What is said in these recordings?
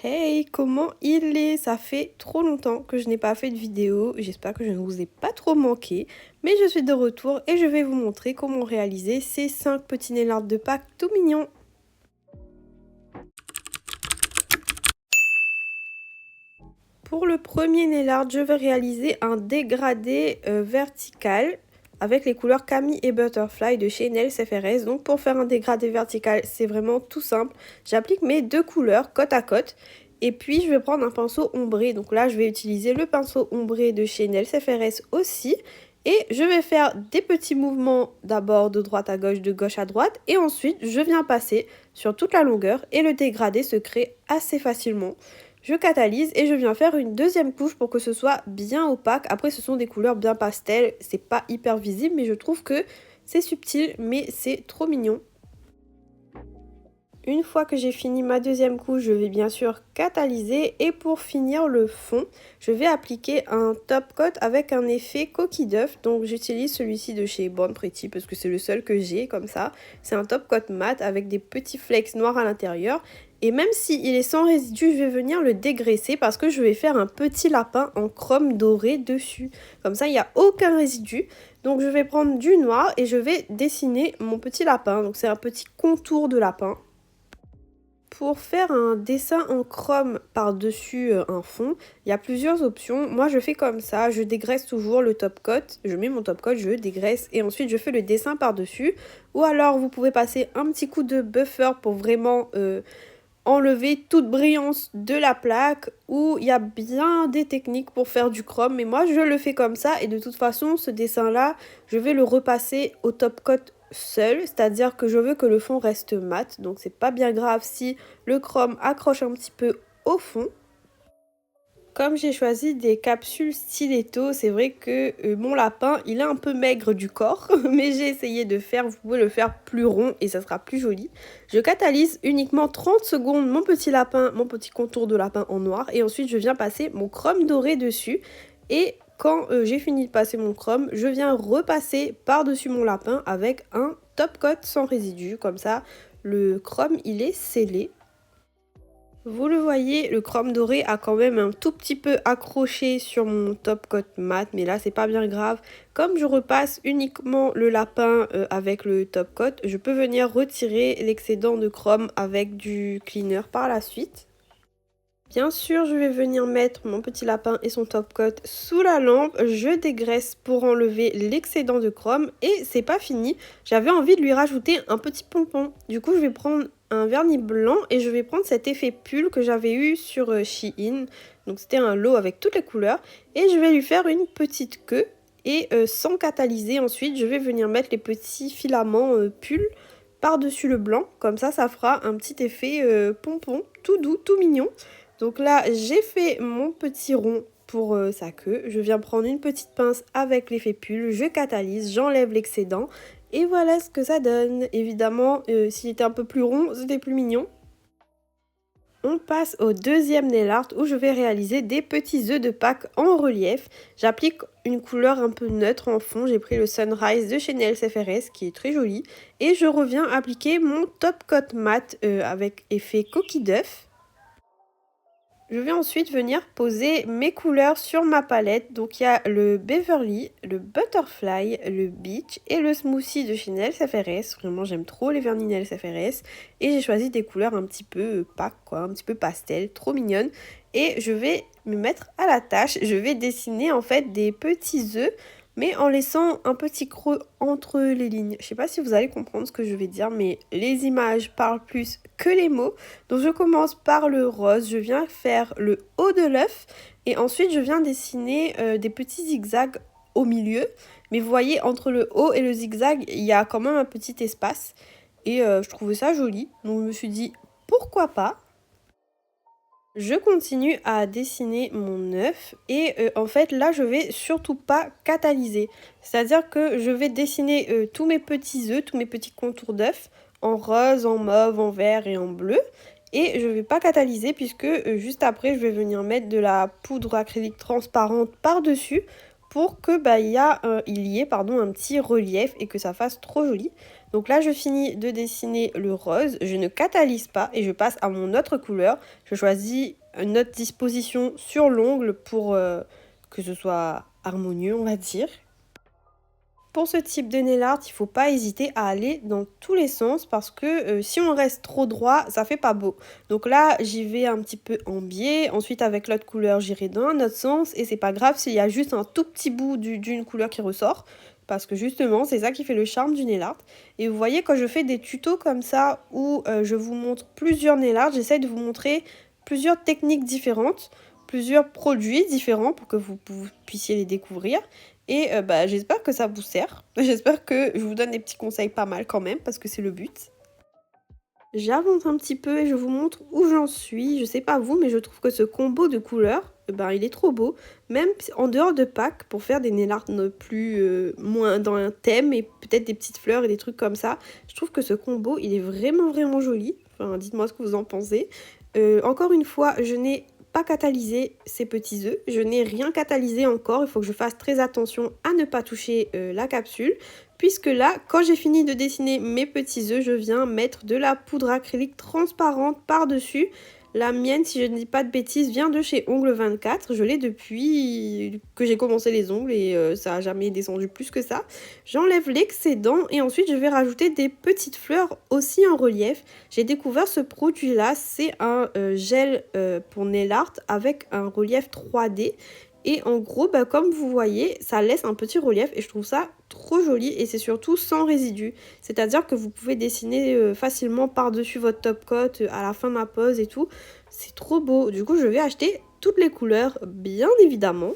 Hey, comment il est? Ça fait trop longtemps que je n'ai pas fait de vidéo. J'espère que je ne vous ai pas trop manqué. Mais je suis de retour et je vais vous montrer comment réaliser ces 5 petits nail art de Pâques tout mignons. Pour le premier nail art, je vais réaliser un dégradé vertical avec les couleurs Camille et Butterfly de chez Nails FRS. Donc pour faire un dégradé vertical, c'est vraiment tout simple. J'applique mes deux couleurs côte à côte. Et puis je vais prendre un pinceau ombré. Donc là, je vais utiliser le pinceau ombré de chez Nails FRS aussi. Et je vais faire des petits mouvements d'abord de droite à gauche, de gauche à droite. Et ensuite, je viens passer sur toute la longueur et le dégradé se crée assez facilement. Je catalyse et je viens faire une deuxième couche pour que ce soit bien opaque. Après, ce sont des couleurs bien pastel, c'est pas hyper visible, mais je trouve que c'est subtil, mais c'est trop mignon. Une fois que j'ai fini ma deuxième couche, je vais bien sûr catalyser et pour finir le fond, je vais appliquer un top coat avec un effet coquille d'œuf. Donc j'utilise celui-ci de chez Born Pretty parce que c'est le seul que j'ai comme ça. C'est un top coat mat avec des petits flecks noirs à l'intérieur. Et même s'il est sans résidu, je vais venir le dégraisser parce que je vais faire un petit lapin en chrome doré dessus. Comme ça, il n'y a aucun résidu. Donc je vais prendre du noir et je vais dessiner mon petit lapin. Donc c'est un petit contour de lapin. Pour faire un dessin en chrome par-dessus un fond, il y a plusieurs options. Moi, je fais comme ça, je dégraisse toujours le top coat. Je mets mon top coat, je dégraisse et ensuite je fais le dessin par-dessus. Ou alors, vous pouvez passer un petit coup de buffer pour vraiment enlever toute brillance de la plaque. Ou il y a bien des techniques pour faire du chrome. Mais moi, je le fais comme ça et de toute façon, ce dessin-là, je vais le repasser au top coat seul, c'est-à-dire que je veux que le fond reste mat, donc c'est pas bien grave si le chrome accroche un petit peu au fond. Comme j'ai choisi des capsules stiletto, c'est vrai que mon lapin, il est un peu maigre du corps, mais j'ai essayé de faire, vous pouvez le faire plus rond et ça sera plus joli. Je catalyse uniquement 30 secondes mon petit lapin, mon petit contour de lapin en noir et ensuite je viens passer mon chrome doré dessus et quand j'ai fini de passer mon chrome, je viens repasser par-dessus mon lapin avec un top coat sans résidu, comme ça le chrome il est scellé. Vous le voyez, le chrome doré a quand même un tout petit peu accroché sur mon top coat mat, mais là c'est pas bien grave. Comme je repasse uniquement le lapin avec le top coat, je peux venir retirer l'excédent de chrome avec du cleaner par la suite. Bien sûr, je vais venir mettre mon petit lapin et son top coat sous la lampe. Je dégraisse pour enlever l'excédent de chrome et c'est pas fini. J'avais envie de lui rajouter un petit pompon. Du coup, je vais prendre un vernis blanc et je vais prendre cet effet pull que j'avais eu sur Shein. Donc c'était un lot avec toutes les couleurs et je vais lui faire une petite queue et sans catalyser ensuite, je vais venir mettre les petits filaments pull par-dessus le blanc. Comme ça fera un petit effet pompon, tout doux, tout mignon. Donc là, j'ai fait mon petit rond pour sa queue. Je viens prendre une petite pince avec l'effet pull, je catalyse, j'enlève l'excédent. Et voilà ce que ça donne. Évidemment, s'il était un peu plus rond, c'était plus mignon. On passe au deuxième nail art où je vais réaliser des petits œufs de Pâques en relief. J'applique une couleur un peu neutre en fond. J'ai pris le Sunrise de chez Nails FRS qui est très joli. Et je reviens appliquer mon top coat mat avec effet coquille d'œuf. Je vais ensuite venir poser mes couleurs sur ma palette. Donc il y a le Beverly, le Butterfly, le Beach et le Smoothie de chez Nails FRS. Vraiment j'aime trop les vernis Nails FRS. Et j'ai choisi des couleurs un petit peu pâques quoi, un petit peu pastel, trop mignonnes. Et je vais me mettre à la tâche. Je vais dessiner en fait des petits œufs mais en laissant un petit creux entre les lignes. Je sais pas si vous allez comprendre ce que je vais dire, mais les images parlent plus que les mots. Donc je commence par le rose, je viens faire le haut de l'œuf et ensuite je viens dessiner des petits zigzags au milieu. Mais vous voyez, entre le haut et le zigzag, il y a quand même un petit espace et je trouvais ça joli. Donc je me suis dit, pourquoi pas ? Je continue à dessiner mon œuf et en fait là je vais surtout pas catalyser. C'est-à-dire que je vais dessiner tous mes petits œufs, tous mes petits contours d'œufs en rose, en mauve, en vert et en bleu. Et je vais pas catalyser puisque juste après je vais venir mettre de la poudre acrylique transparente par-dessus pour que il y ait un petit relief et que ça fasse trop joli. Donc là je finis de dessiner le rose, je ne catalyse pas et je passe à mon autre couleur. Je choisis une autre disposition sur l'ongle pour que ce soit harmonieux, on va dire. Pour ce type de nail art, il ne faut pas hésiter à aller dans tous les sens parce que si on reste trop droit, ça fait pas beau. Donc là, j'y vais un petit peu en biais. Ensuite, avec l'autre couleur, j'irai dans un autre sens. Et c'est pas grave s'il y a juste un tout petit bout d'une couleur qui ressort. Parce que justement, c'est ça qui fait le charme du nail art. Et vous voyez, quand je fais des tutos comme ça où je vous montre plusieurs nail art, j'essaie de vous montrer plusieurs techniques différentes, plusieurs produits différents pour que vous puissiez les découvrir. Et j'espère que ça vous sert. J'espère que je vous donne des petits conseils pas mal quand même, parce que c'est le but. J'avance un petit peu et je vous montre où j'en suis. Je sais pas vous, mais je trouve que ce combo de couleurs, il est trop beau. Même en dehors de Pâques, pour faire des nail art moins dans un thème et peut-être des petites fleurs et des trucs comme ça. Je trouve que ce combo, il est vraiment vraiment joli. Enfin, dites-moi ce que vous en pensez. Encore une fois, je n'ai pas catalysé ces petits œufs, je n'ai rien catalysé encore, il faut que je fasse très attention à ne pas toucher la capsule, puisque là, quand j'ai fini de dessiner mes petits œufs, je viens mettre de la poudre acrylique transparente par-dessus. La mienne, si je ne dis pas de bêtises, vient de chez Ongles 24. Je l'ai depuis que j'ai commencé les ongles et ça n'a jamais descendu plus que ça. J'enlève l'excédent et ensuite je vais rajouter des petites fleurs aussi en relief. J'ai découvert ce produit-là, c'est un gel pour nail art avec un relief 3D. Et en gros, comme vous voyez, ça laisse un petit relief et je trouve ça trop joli et c'est surtout sans résidus. C'est-à-dire que vous pouvez dessiner facilement par-dessus votre top coat à la fin de ma pose et tout. C'est trop beau. Du coup, je vais acheter toutes les couleurs, bien évidemment.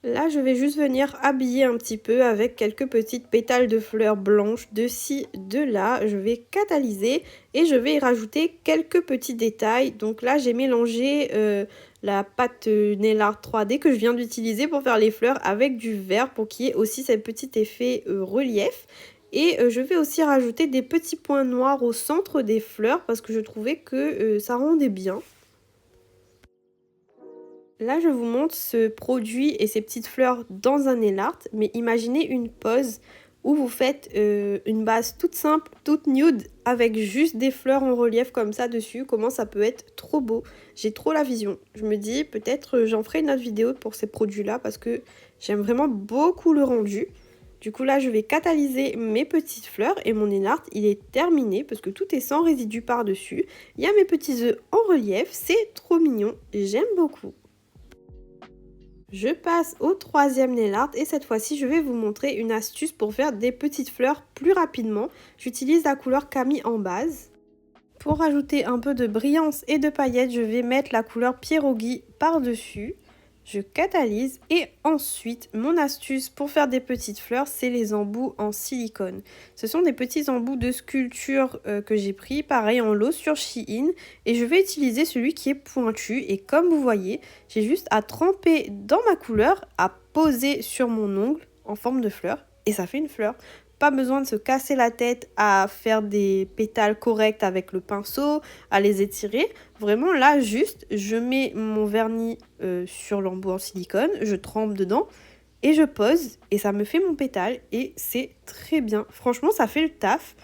Là, je vais juste venir habiller un petit peu avec quelques petites pétales de fleurs blanches de ci, de là. Je vais catalyser et je vais y rajouter quelques petits détails. Donc là, j'ai mélangé la pâte nail art 3D que je viens d'utiliser pour faire les fleurs avec du vert pour qu'il y ait aussi ce petit effet relief. Et je vais aussi rajouter des petits points noirs au centre des fleurs parce que je trouvais que ça rendait bien. Là, je vous montre ce produit et ces petites fleurs dans un nail art, mais imaginez une pose où vous faites une base toute simple, toute nude, avec juste des fleurs en relief comme ça dessus. Comment ça peut être trop beau. J'ai trop la vision. Je me dis, peut-être j'en ferai une autre vidéo pour ces produits-là parce que j'aime vraiment beaucoup le rendu. Du coup, là, je vais catalyser mes petites fleurs et mon nail art, il est terminé parce que tout est sans résidus par-dessus. Il y a mes petits œufs en relief, c'est trop mignon, j'aime beaucoup. Je passe au troisième nail art et cette fois-ci je vais vous montrer une astuce pour faire des petites fleurs plus rapidement. J'utilise la couleur Camille en base. Pour rajouter un peu de brillance et de paillettes, je vais mettre la couleur Pierogi par-dessus. Je catalyse et ensuite mon astuce pour faire des petites fleurs, c'est les embouts en silicone. Ce sont des petits embouts de sculpture que j'ai pris pareil en lot sur Shein et je vais utiliser celui qui est pointu et comme vous voyez, j'ai juste à tremper dans ma couleur, à poser sur mon ongle en forme de fleur et ça fait une fleur. Pas besoin de se casser la tête à faire des pétales corrects avec le pinceau, à les étirer. Vraiment là, juste, je mets mon vernis sur l'embout en silicone, je trempe dedans et je pose et ça me fait mon pétale et c'est très bien. Franchement, ça fait le taf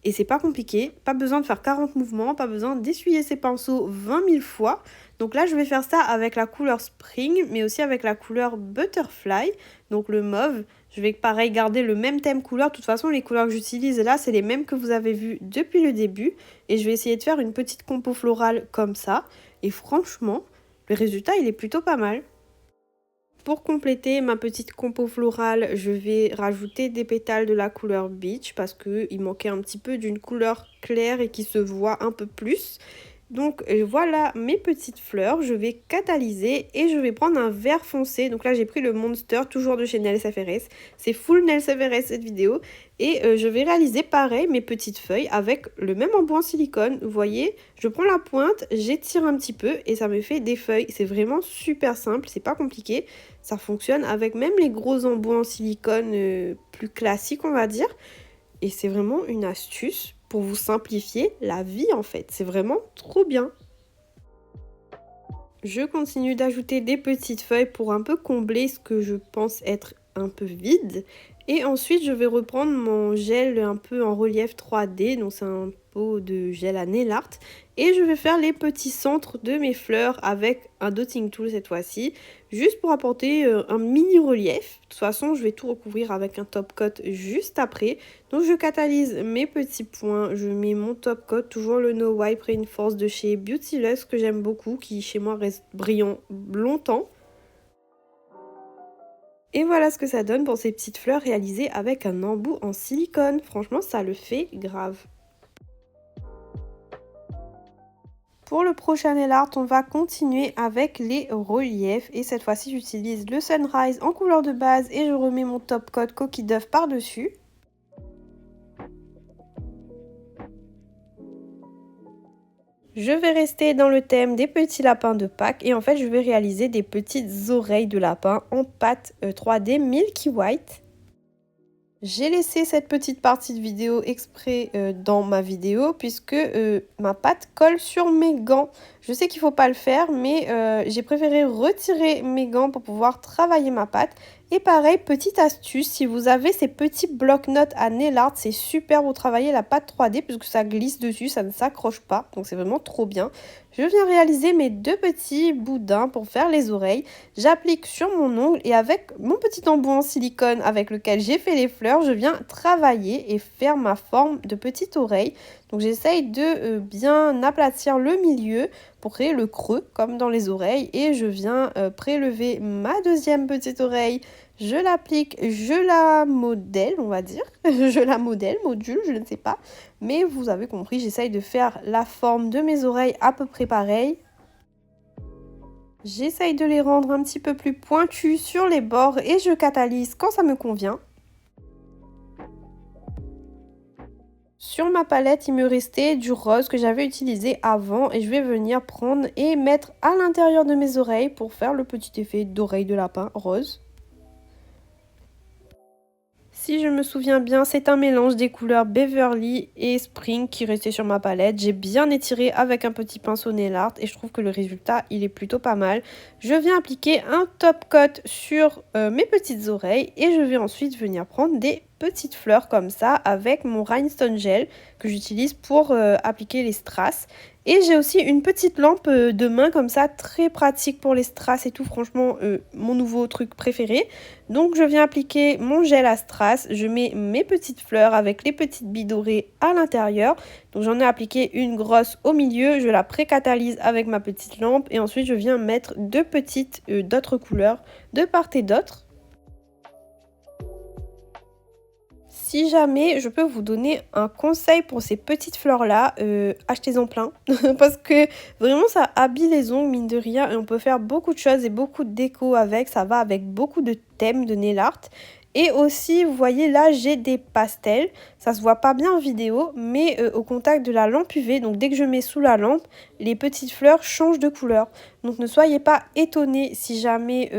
et c'est pas compliqué. Pas besoin de faire 40 mouvements, pas besoin d'essuyer ses pinceaux 20 000 fois. Donc là, je vais faire ça avec la couleur Spring, mais aussi avec la couleur Butterfly, donc le mauve. Je vais pareil garder le même thème couleur. De toute façon, les couleurs que j'utilise là, c'est les mêmes que vous avez vues depuis le début. Et je vais essayer de faire une petite compo florale comme ça. Et franchement, le résultat, il est plutôt pas mal. Pour compléter ma petite compo florale, je vais rajouter des pétales de la couleur Beach parce qu'il manquait un petit peu d'une couleur claire et qui se voit un peu plus. Donc voilà mes petites fleurs, je vais catalyser et je vais prendre un vert foncé. Donc là j'ai pris le Monster, toujours de chez Nails FRS. C'est full Nails FRS cette vidéo. Et je vais réaliser pareil mes petites feuilles avec le même embout en silicone. Vous voyez, je prends la pointe, j'étire un petit peu et ça me fait des feuilles. C'est vraiment super simple, c'est pas compliqué. Ça fonctionne avec même les gros embouts en silicone plus classiques on va dire. Et c'est vraiment une astuce pour vous simplifier la vie en fait. C'est vraiment trop bien. Je continue d'ajouter des petites feuilles pour un peu combler ce que je pense être un peu vide. Et ensuite, je vais reprendre mon gel un peu en relief 3D. Donc, c'est un pot de gel à nail art. Et je vais faire les petits centres de mes fleurs avec un dotting tool cette fois-ci. Juste pour apporter un mini relief. De toute façon, je vais tout recouvrir avec un top coat juste après. Donc, je catalyse mes petits points. Je mets mon top coat, toujours le No Wipe Reinforce de chez Beautylust que j'aime beaucoup, qui chez moi reste brillant longtemps. Et voilà ce que ça donne pour ces petites fleurs réalisées avec un embout en silicone. Franchement, ça le fait grave. Pour le prochain nail art, on va continuer avec les reliefs. Et cette fois-ci, j'utilise le Sunrise en couleur de base et je remets mon top coat coquille d'œuf par-dessus. Je vais rester dans le thème des petits lapins de Pâques et en fait je vais réaliser des petites oreilles de lapin en pâte 3D Milky White. J'ai laissé cette petite partie de vidéo exprès dans ma vidéo puisque ma pâte colle sur mes gants. Je sais qu'il ne faut pas le faire mais j'ai préféré retirer mes gants pour pouvoir travailler ma pâte. Et pareil, petite astuce, si vous avez ces petits bloc-notes à nail art, c'est super pour travailler la pâte 3D puisque ça glisse dessus, ça ne s'accroche pas. Donc c'est vraiment trop bien. Je viens réaliser mes deux petits boudins pour faire les oreilles. J'applique sur mon ongle et avec mon petit embout en silicone avec lequel j'ai fait les fleurs, je viens travailler et faire ma forme de petite oreille. Donc j'essaye de bien aplatir le milieu pour créer le creux comme dans les oreilles et je viens prélever ma deuxième petite oreille. Je l'applique, je la modèle, on va dire. Je la modèle, module, je ne sais pas. Mais vous avez compris, j'essaye de faire la forme de mes oreilles à peu près pareille. J'essaye de les rendre un petit peu plus pointues sur les bords et je catalyse quand ça me convient. Sur ma palette, il me restait du rose que j'avais utilisé avant et je vais venir prendre et mettre à l'intérieur de mes oreilles pour faire le petit effet d'oreille de lapin rose. Si je me souviens bien, c'est un mélange des couleurs Beverly et Spring qui restait sur ma palette. J'ai bien étiré avec un petit pinceau nail art et je trouve que le résultat, il est plutôt pas mal. Je viens appliquer un top coat sur mes petites oreilles et je vais ensuite venir prendre des petites fleurs comme ça avec mon Rhinestone Gel que j'utilise pour appliquer les strass. Et j'ai aussi une petite lampe de main comme ça, très pratique pour les strass et tout, franchement mon nouveau truc préféré. Donc je viens appliquer mon gel à strass, je mets mes petites fleurs avec les petites billes dorées à l'intérieur. Donc j'en ai appliqué une grosse au milieu, je la pré-catalyse avec ma petite lampe et ensuite je viens mettre deux petites d'autres couleurs de part et d'autre. Si jamais je peux vous donner un conseil pour ces petites fleurs là, achetez-en plein parce que vraiment ça habille les ongles mine de rien et on peut faire beaucoup de choses et beaucoup de déco avec, ça va avec beaucoup de thèmes de nail art. Et aussi, vous voyez là, j'ai des pastels. Ça se voit pas bien en vidéo, mais au contact de la lampe UV, donc dès que je mets sous la lampe, les petites fleurs changent de couleur. Donc ne soyez pas étonnés si jamais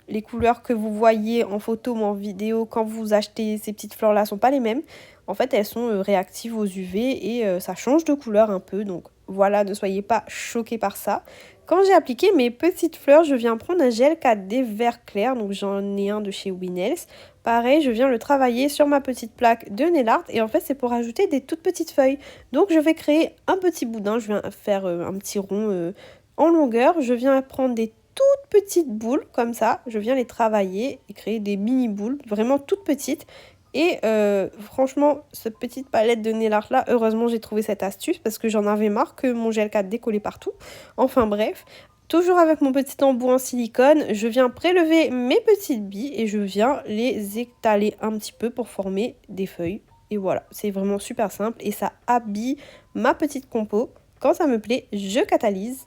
les couleurs que vous voyez en photo ou en vidéo quand vous achetez ces petites fleurs-là sont pas les mêmes. En fait, elles sont réactives aux UV et ça change de couleur un peu. Donc voilà, ne soyez pas choqués par ça. Quand j'ai appliqué mes petites fleurs, je viens prendre un gel 4D vert clair. Donc j'en ai un de chez Winels. Pareil, je viens le travailler sur ma petite plaque de nail art et en fait c'est pour ajouter des toutes petites feuilles. Donc je vais créer un petit boudin, je viens faire un petit rond en longueur. Je viens prendre des toutes petites boules comme ça, je viens les travailler et créer des mini boules vraiment toutes petites. Et franchement, cette petite palette de nail art là, heureusement j'ai trouvé cette astuce parce que j'en avais marre que mon gel 4D collait partout. Enfin bref. Toujours avec mon petit embout en silicone, je viens prélever mes petites billes et je viens les étaler un petit peu pour former des feuilles. Et voilà, c'est vraiment super simple et ça habille ma petite compo. Quand ça me plaît, je catalyse.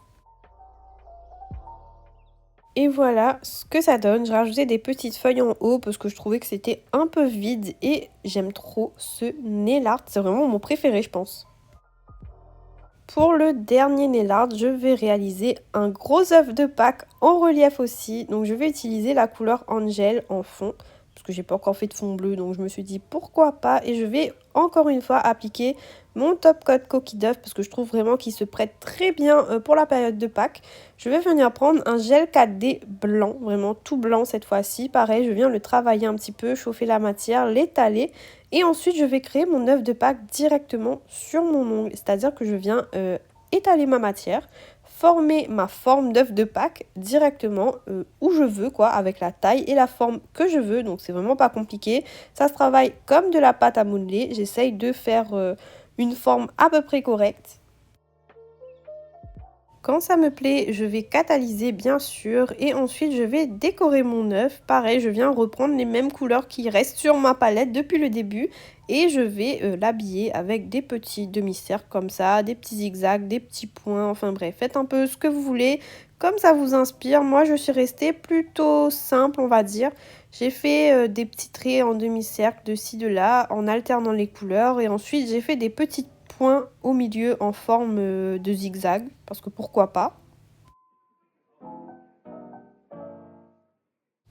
Et voilà ce que ça donne. J'ai rajouté des petites feuilles en haut parce que je trouvais que c'était un peu vide et j'aime trop ce nail art. C'est vraiment mon préféré, je pense. Pour le dernier nail art, je vais réaliser un gros œuf de Pâques en relief aussi. Donc je vais utiliser la couleur Angel en fond. parce que j'ai pas encore fait de fond bleu, donc je me suis dit pourquoi pas. Et je vais encore une fois appliquer mon top coat coquille d'œuf parce que je trouve vraiment qu'il se prête très bien pour la période de Pâques. Je vais venir prendre un gel 4D blanc, vraiment tout blanc cette fois-ci. Pareil, je viens le travailler un petit peu, chauffer la matière, l'étaler. Et ensuite, je vais créer mon œuf de Pâques directement sur mon ongle. C'est-à-dire que je viens étaler ma matière, former ma forme d'œuf de Pâques directement où je veux, quoi, avec la taille et la forme que je veux. Donc, c'est vraiment pas compliqué. Ça se travaille comme de la pâte à modeler. J'essaye de faire une forme à peu près correcte. Quand ça me plaît, je vais catalyser bien sûr et ensuite je vais décorer mon œuf. Pareil, je viens reprendre les mêmes couleurs qui restent sur ma palette depuis le début et je vais l'habiller avec des petits demi-cercles comme ça, des petits zigzags, des petits points, enfin bref, faites un peu ce que vous voulez, comme ça vous inspire. Moi, je suis restée plutôt simple, on va dire. J'ai fait des petits traits en demi-cercle de ci, de là, en alternant les couleurs et ensuite j'ai fait des petites points au milieu en forme de zigzag, parce que pourquoi pas.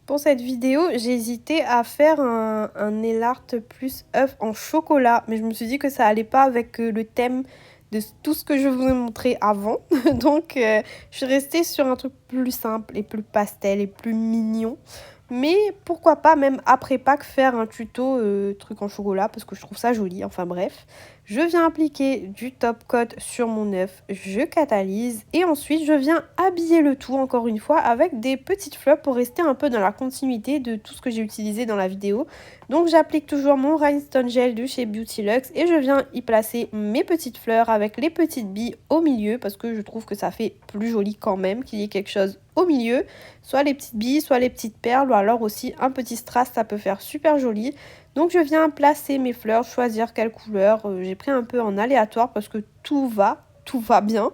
Pour cette vidéo, j'ai hésité à faire un nail art plus œuf en chocolat, mais je me suis dit que ça allait pas avec le thème de tout ce que je vous ai montré avant. Donc, je suis restée sur un truc plus simple et plus pastel et plus mignon. Mais pourquoi pas, même après Pâques, faire un tuto truc en chocolat, parce que je trouve ça joli. Enfin bref, je viens appliquer du top coat sur mon œuf, je catalyse et ensuite je viens habiller le tout encore une fois avec des petites fleurs pour rester un peu dans la continuité de tout ce que j'ai utilisé dans la vidéo. Donc j'applique toujours mon Rhinestone Gel de chez Beauty Luxe et je viens y placer mes petites fleurs avec les petites billes au milieu parce que je trouve que ça fait plus joli quand même qu'il y ait quelque chose au milieu, soit les petites billes, soit les petites perles ou alors aussi un petit strass, ça peut faire super joli. Donc je viens placer mes fleurs, choisir quelle couleur, j'ai pris un peu en aléatoire parce que tout va bien.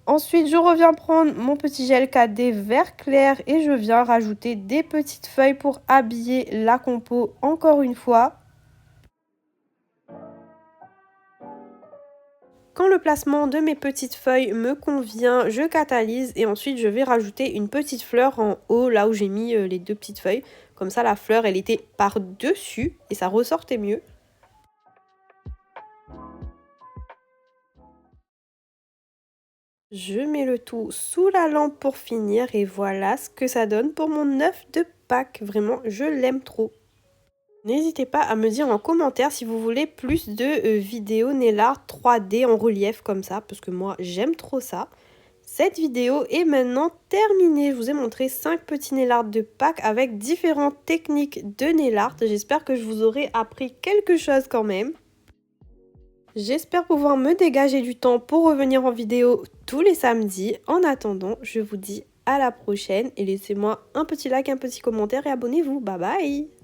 Ensuite je reviens prendre mon petit gel 4D vert clair et je viens rajouter des petites feuilles pour habiller la compo encore une fois. Quand le placement de mes petites feuilles me convient, je catalyse et ensuite je vais rajouter une petite fleur en haut, là où j'ai mis les deux petites feuilles. Comme ça, la fleur, elle était par-dessus et ça ressortait mieux. Je mets le tout sous la lampe pour finir et voilà ce que ça donne pour mon œuf de Pâques. Vraiment, je l'aime trop. N'hésitez pas à me dire en commentaire si vous voulez plus de vidéos nail art 3D en relief comme ça, parce que moi j'aime trop ça. Cette vidéo est maintenant terminée. Je vous ai montré 5 petits nail art de Pâques avec différentes techniques de nail art. J'espère que je vous aurai appris quelque chose quand même. J'espère pouvoir me dégager du temps pour revenir en vidéo tous les samedis. En attendant, je vous dis à la prochaine et laissez-moi un petit like, un petit commentaire et abonnez-vous. Bye bye!